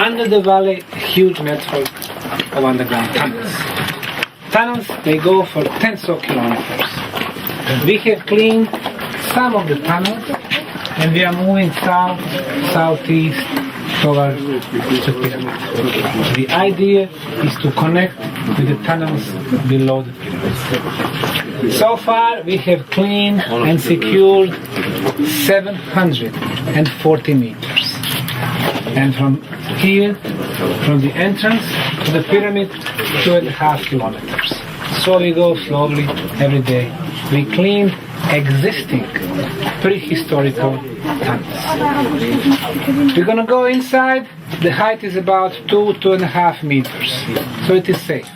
under the valley, a huge network of underground tunnels. Tunnels, they go for tens of kilometers. We have cleaned some of the tunnels, and we are moving south, southeast towards the pyramid. The idea is to connect with the tunnels below the pyramids. So far, we have cleaned and secured 740 meters. And from here, from the entrance to the pyramid, 2.5 kilometers. So we go slowly every day. We clean existing prehistorical tunnels. We're gonna go inside. The height is about 2.5 meters, so it is safe.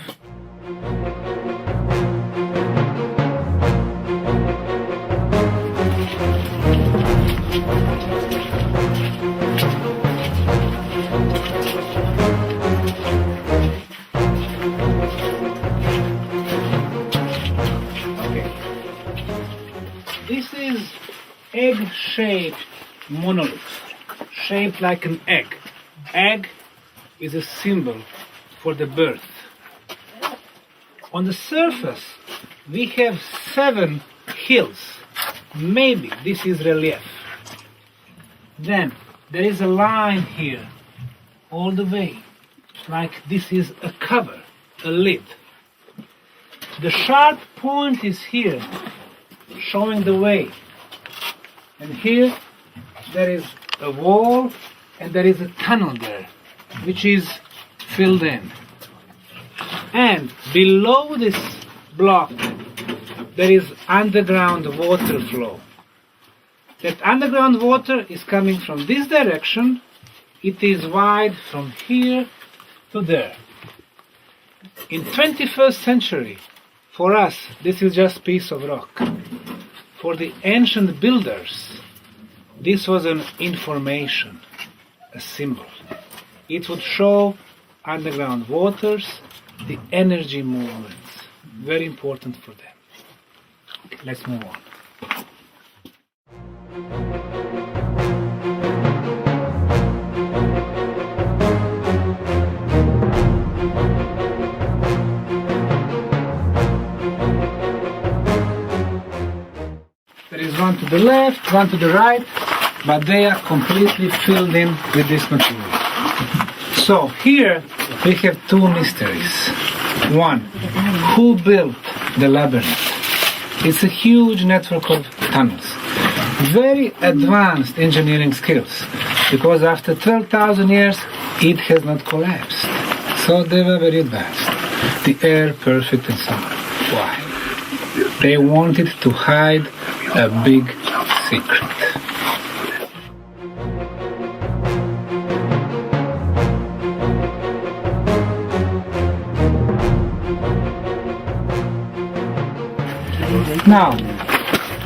This is egg-shaped monolith, shaped like an egg. Egg is a symbol for the birth. On the surface, we have 7 hills. Maybe this is relief. Then there is a line here, all the way, like this is a cover, a lid. The sharp point is here, showing the way. And here there is a wall and there is a tunnel there, which is filled in. And below this block there is underground water flow. That underground water is coming from this direction. It is wide from here to there. In 21st century, for us, this is just a piece of rock. For the ancient builders, this was an information, a symbol. It would show underground waters, the energy movements, very important for them. Okay, let's move on. There is one to the left, one to the right, but they are completely filled in with this material. So here we have 2 mysteries. One, who built the labyrinth? It's a huge network of tunnels. Very advanced engineering skills, because after 12,000 years it has not collapsed. So they were very advanced. The air perfect and so on. Why? They wanted to hide a big secret. Now,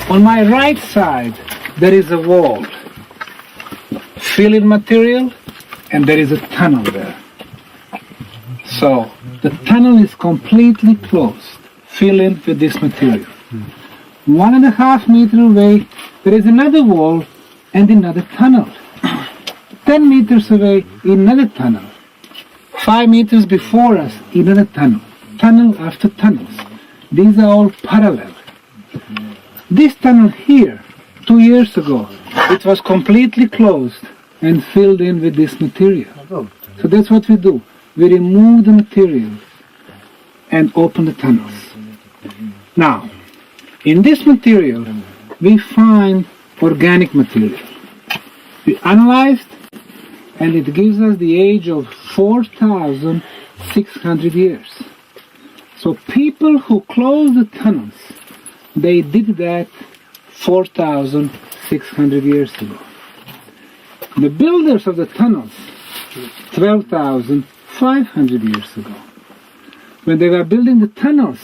on my right side, there is a wall, fill-in material, and there is a tunnel there. So, the tunnel is completely closed, fill in with this material. 1.5 meter away, there is another wall and another tunnel. 10 meters away, another tunnel. 5 meters before us, another tunnel. Tunnel after tunnels. These are all parallel. This tunnel here, 2 years ago, it was completely closed and filled in with this material. So that's what we do. We remove the material and open the tunnels. Now, in this material, we find organic material. We analyzed, and it gives us the age of 4,600 years. So people who closed the tunnels, they did that 4,600 years ago. The builders of the tunnels, 12,500 years ago. When they were building the tunnels,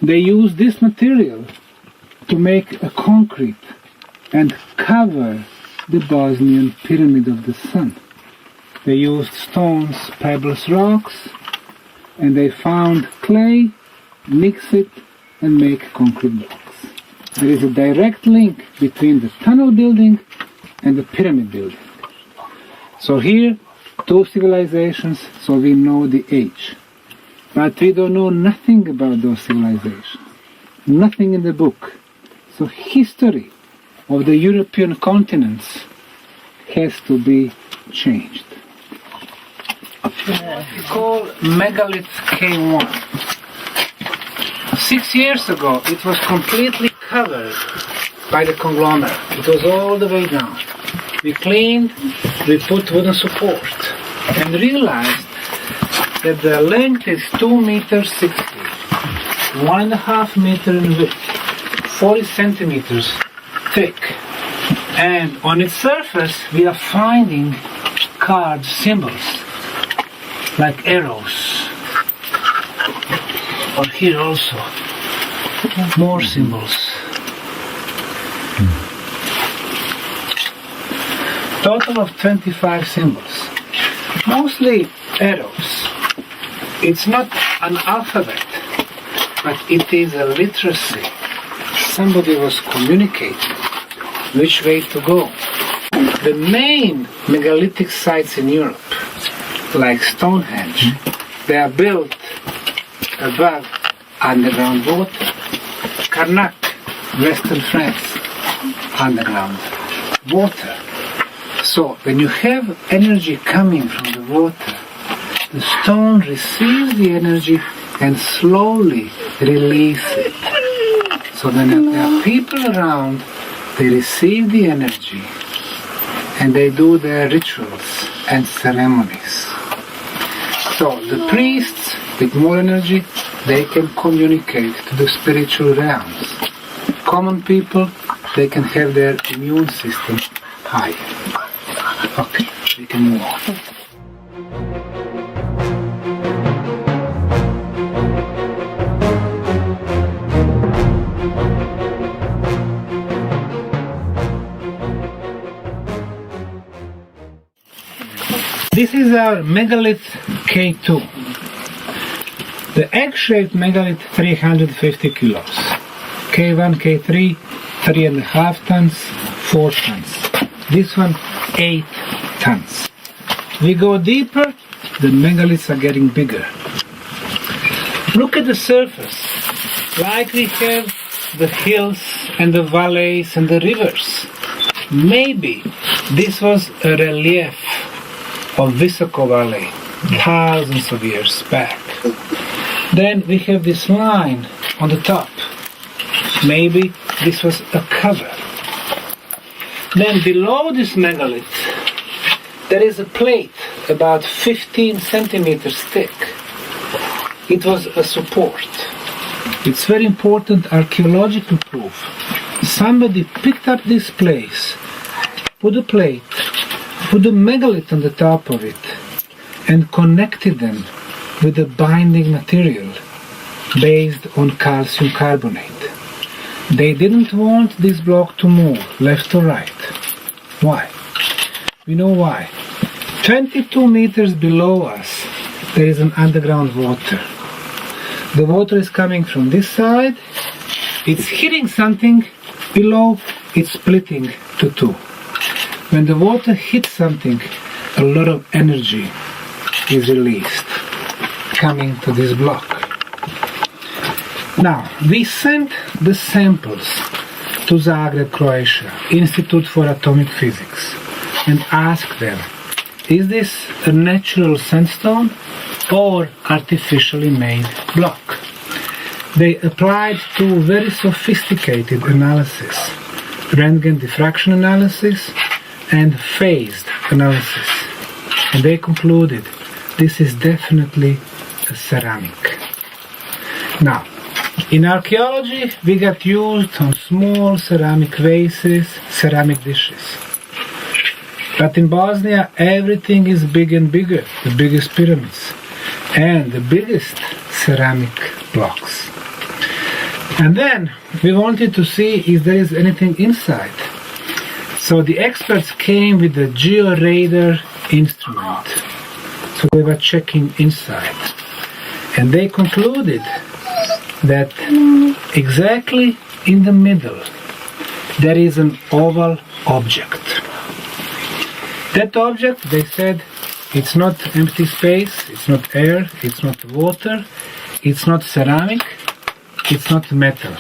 they used this material to make a concrete and cover the Bosnian Pyramid of the Sun. They used stones, pebbles, rocks, and they found clay, mix it, and make concrete blocks. There is a direct link between the tunnel building and the pyramid building. So here 2 civilizations, so we know the age. But we don't know nothing about those civilizations. Nothing in the book. So history of the European continents has to be changed. What we call megalith K1. 6 years ago, it was completely covered by the conglomerate. It was all the way down. We cleaned, we put wooden support, and realized that the length is 2 meters 60, 1.5 meter in width, 40 centimeters thick, and on its surface we are finding carved symbols like arrows, or here also more symbols. Total of 25 symbols, mostly arrows. It's not an alphabet, but it is a literacy. Somebody was communicating which way to go. The main megalithic sites in Europe, like Stonehenge, they are built above underground water. Karnak, Western France, underground water. So when you have energy coming from the water, the stone receives the energy and slowly releases it. So when there are people around, they receive the energy and they do their rituals and ceremonies. So the priests with more energy, they can communicate to the spiritual realms. Common people, they can have their immune system high. Okay, we can move on. This is our megalith K2. The egg-shaped megalith, 350 kilos. K1, K3, 3.5 tons, 4 tons. This one, 8 tons. We go deeper, the megaliths are getting bigger. Look at the surface. Like we have the hills and the valleys and the rivers. Maybe this was a relief of Visoko Valley thousands of years back. Then we have this line on the top. Maybe this was a cover. Then below this megalith, there is a plate about 15 centimeters thick. It was a support. It's very important archaeological proof. Somebody picked up this place, put a plate, put a megalith on the top of it, and connected them with a binding material based on calcium carbonate. They didn't want this block to move left or right. Why? We know why. 22 meters below us, there is an underground water. The water is coming from this side, it's hitting something below, it's splitting to two. When the water hits something, a lot of energy is released, coming to this block. Now, we sent the samples to Zagreb, Croatia, Institute for Atomic Physics, and asked them, is this a natural sandstone or artificially made block? They applied two very sophisticated analyses, Röntgen diffraction analysis and phased analysis. And they concluded this is definitely a ceramic. Now, in archaeology, we got used on small ceramic vases, ceramic dishes. But in Bosnia, everything is big and bigger, the biggest pyramids, and the biggest ceramic blocks. And then we wanted to see if there is anything inside. So the experts came with the georadar instrument. So they were checking inside. And they concluded that exactly in the middle there is an oval object. That object, they said, It's not empty space, it's not air, it's not water, it's not ceramic, it's not metal.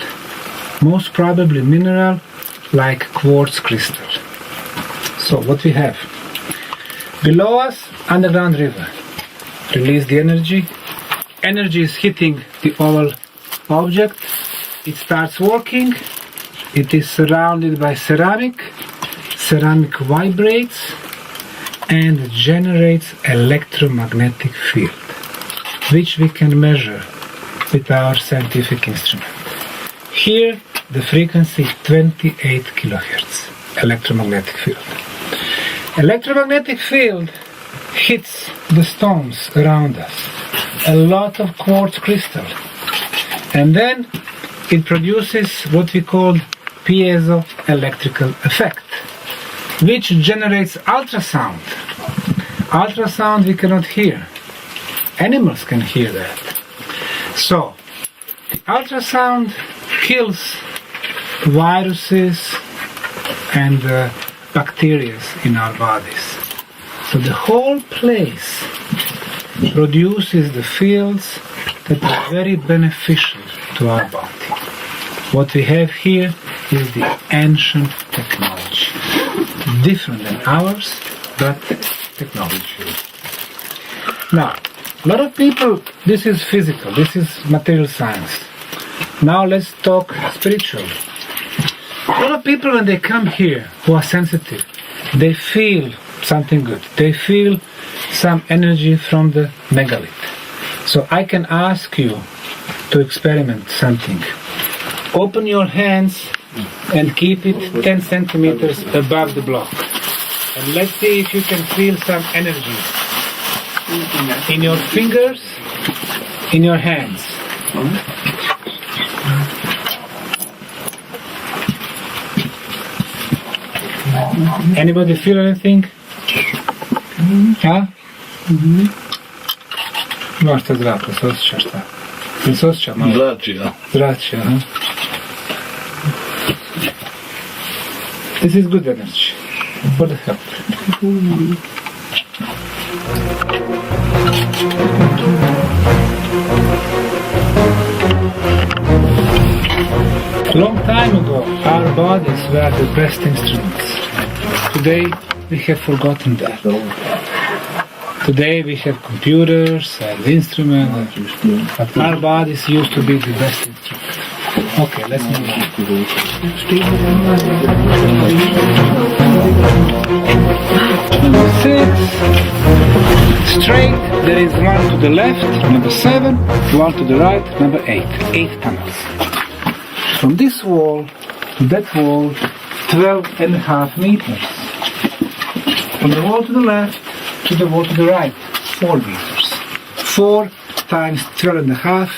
Most probably mineral like quartz crystal. So what we have? Below us, underground river. Release the energy. Energy is hitting the oval object. It starts working. It is surrounded by ceramic. Ceramic vibrates and generates electromagnetic field, which we can measure with our scientific instrument. Here the frequency is 28 kilohertz electromagnetic field. Electromagnetic field hits the stones around us, a lot of quartz crystal, and then it produces what we call piezoelectrical effect, which generates ultrasound. Ultrasound we cannot hear. Animals can hear that. So, the ultrasound kills viruses and bacteria in our bodies. So the whole place produces the fields that are very beneficial to our body. What we have here is the ancient technology. Different than ours, but technology. Now, a lot of people, this is physical, this is material science. Now let's talk spiritual. A lot of people when they come here who are sensitive, they feel something good. They feel some energy from the megalith. So I can ask you to experiment something. Open your hands and keep it 10 centimeters above the block. And let's see if you can feel some energy in your fingers, in your hands. Anybody feel anything? Možete zraka, se osjeća šta? Jel se osjeća malo? Zračija. Zračija, aha. This is good energy for the health. A long time ago, our bodies were the best instruments. Today, we have forgotten that. Today, we have computers and instruments, but our bodies used to be the best instruments. Okay, let's move on. Six. Straight, there is one to the left, number 7, one to the right, number 8. 8 tunnels. From this wall to that wall, 12.5 meters. From the wall to the left to the wall to the right, 4 meters. 4 times 12.5,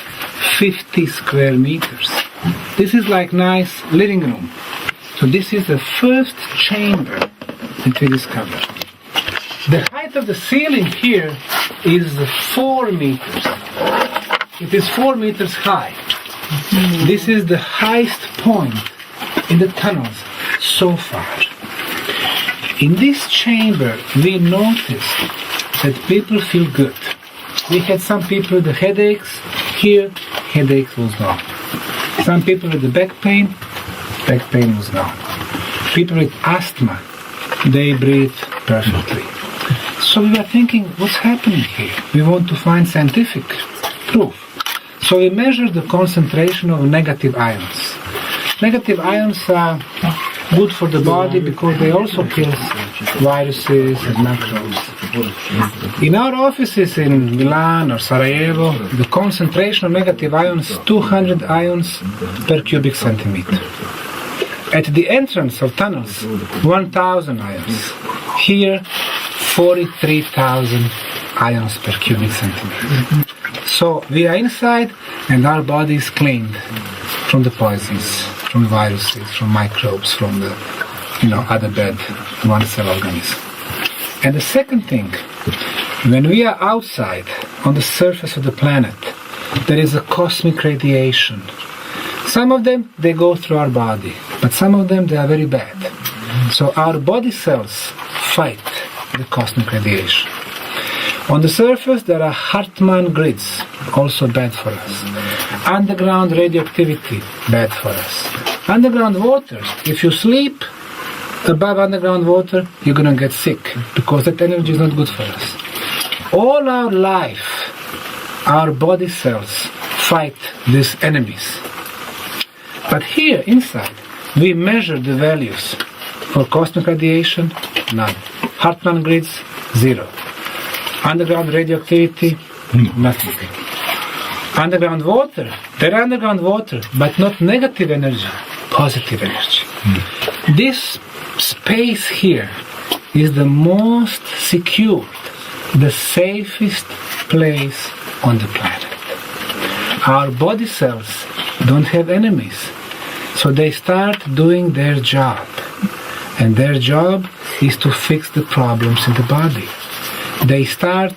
50 square meters. This is like nice living room. So this is the first chamber that we discovered. The height of the ceiling here is 4 meters. It is 4 meters high. This is the highest point in the tunnels so far. In this chamber, we noticed that people feel good. We had some people with the headaches. Here, headache was gone. Some people with the back pain was gone. People with asthma, they breathe perfectly. So we were thinking, what's happening here? We want to find scientific proof. So we measured the concentration of negative ions. Negative ions are good for the body because they also kill viruses and microbes. In our offices in Milan or Sarajevo, the concentration of negative ions is 200 ions per cubic centimeter. At the entrance of tunnels, 1,000 ions. Here, 43,000 ions per cubic centimeter. So we are inside and our body is cleaned from the poisons, from viruses, from microbes, from the other bad one-cell organism. And the second thing, when we are outside on the surface of the planet, there is a cosmic radiation. Some of them, they go through our body, but some of them, they are very bad. So our body cells fight the cosmic radiation. On the surface there are Hartmann grids, also bad for us. Underground radioactivity, bad for us. Underground water, if you sleep above underground water, you're going to get sick, because that energy is not good for us. All our life, our body cells fight these enemies. But here inside, we measure the values. For cosmic radiation, none. Hartmann grids, 0. Underground radioactivity, nothing. Underground water, there are underground water, but not negative energy, positive energy. This space here is the most secured, the safest place on the planet. Our body cells don't have enemies, so they start doing their job. And their job is to fix the problems in the body. They start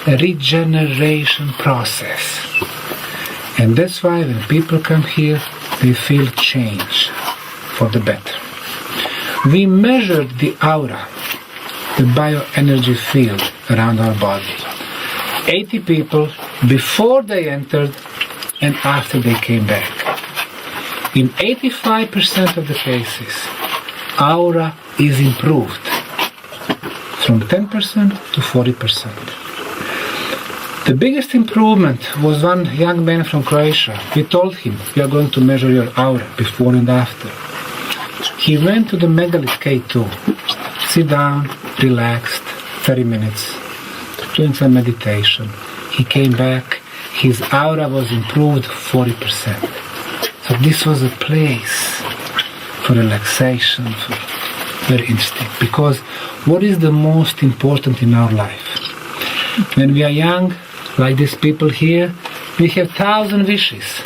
a regeneration process. And that's why when people come here, they feel change for the better. We measured the aura, the bioenergy field around our body. 80 people before they entered and after they came back. In 85% of the cases, aura is improved from 10% to 40%. The biggest improvement was one young man from Croatia. We told him, we are going to measure your aura before and after. He went to the megalith K2, sit down, relaxed, 30 minutes, doing some meditation. He came back, his aura was improved 40%. So this was a place for relaxation, very interesting. Because what is the most important in our life? When we are young, like these people here, we have 1,000 wishes.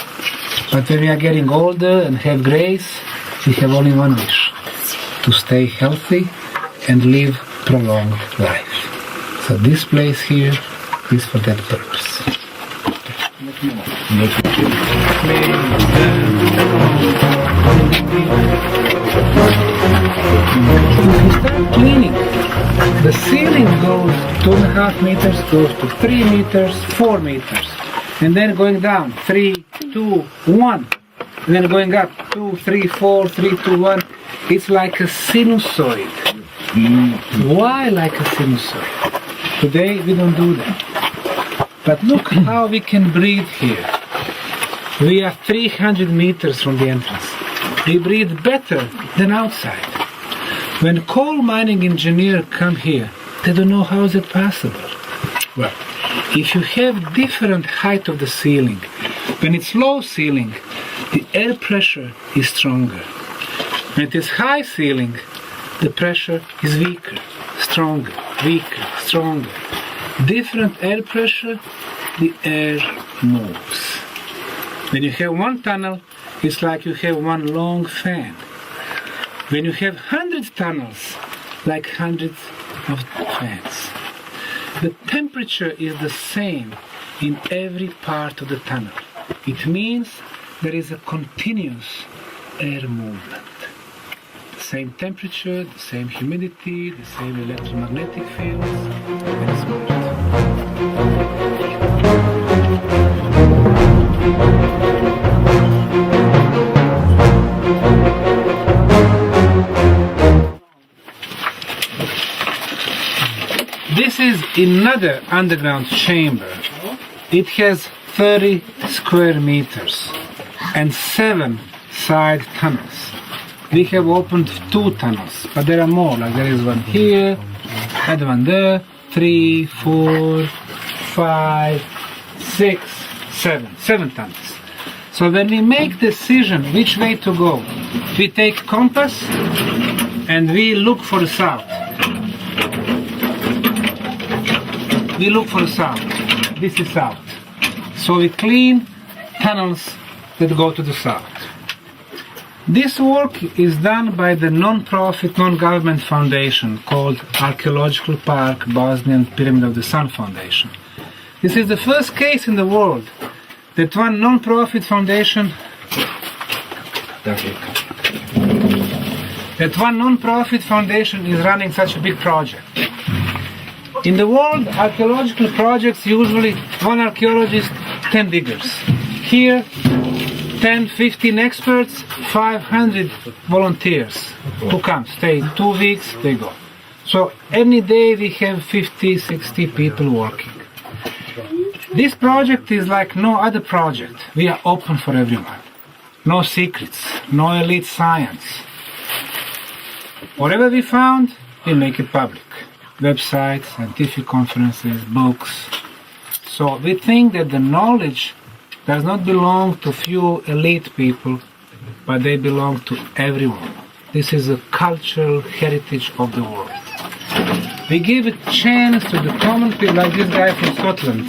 But when we are getting older and have grace, we have only one wish: to stay healthy and live prolonged life. So this place here is for that purpose. If you start cleaning, the ceiling goes 2.5 meters, goes to 3 meters, 4 meters, and then going down 3, 2, 1, and then going up 2, 3, 4, 3, 2, 1. It's like a sinusoid. Why like a sinusoid? Today we don't do that. But look how we can breathe here. We are 300 meters from the entrance. We breathe better than outside. When coal mining engineers come here, they don't know how is it possible. Well, if you have different height of the ceiling, when it's low ceiling, the air pressure is stronger. When it is high ceiling, the pressure is weaker, stronger, weaker, stronger. Different air pressure, the air moves. When you have one tunnel, it's like you have one long fan. When you have hundreds tunnels, like hundreds of fans. The temperature is the same in every part of the tunnel. It means there is a continuous air movement. The same temperature, the same humidity, the same electromagnetic fields, very smart. This is another underground chamber. It has 30 square meters and 7 side tunnels. We have opened 2 tunnels, but there are more, like there is one here, and one there, 3, 4, 5, 6, 7 tunnels. So when we make decision which way to go, we take compass and we look for the south. We look for the south. This is south. So we clean tunnels that go to the south. This work is done by the non-profit, non-government foundation called Archaeological Park Bosnia Pyramid of the Sun Foundation. This is the first case in the world that one non-profit foundation is running such a big project. In the world, archaeological projects usually one archaeologist, 10 diggers. Here, 10, 15 experts, 500 volunteers who come, stay 2 weeks, they go. So every day we have 50, 60 people working. This project is like no other project. We are open for everyone. No secrets, no elite science. Whatever we found, we make it public. Websites, scientific conferences, books. So we think that the knowledge does not belong to few elite people, but they belong to everyone. This is a cultural heritage of the world. We give a chance to the common people, like this guy from Scotland.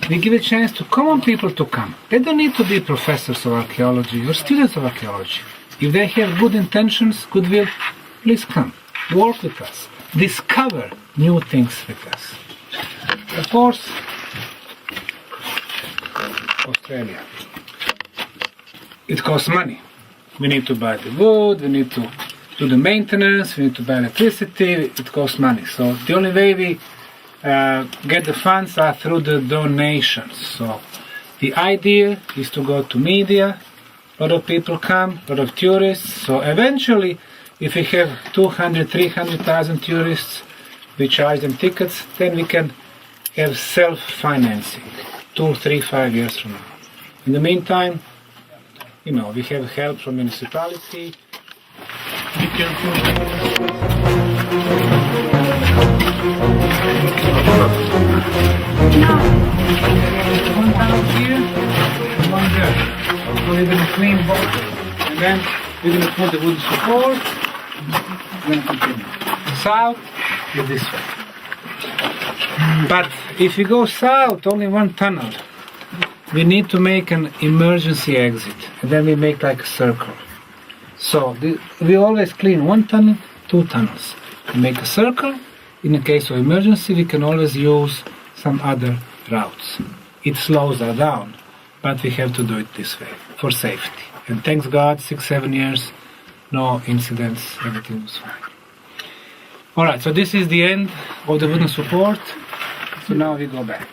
We give a chance to common people to come. They don't need to be professors of archaeology or students of archaeology. If they have good intentions, goodwill, please come. Work with us. Discover new things with us. Of course, Australia. It costs money. We need to buy the wood, we need to do the maintenance, we need to buy electricity, it costs money. So the only way we get the funds are through the donations. So the idea is to go to media, a lot of people come, a lot of tourists. So eventually, if we have 200, 300,000 tourists, we charge them tickets, then we can have self-financing 2, 3, 5 years from now. In the meantime, we have help from municipality. Be careful. One down here, and one there. So we're going to clean both. And then we're going to put the wooden support. Then continue. South is this way. But if you go south, only one tunnel. We need to make an emergency exit. And then we make like a circle. So we always clean one tunnel, 2 tunnels. We make a circle. In the case of emergency, we can always use some other routes. It slows us down, but we have to do it this way for safety. And thanks God, 6, 7 years, no incidents, everything was fine. Alright, so this is the end of the wooden support. So now we go back.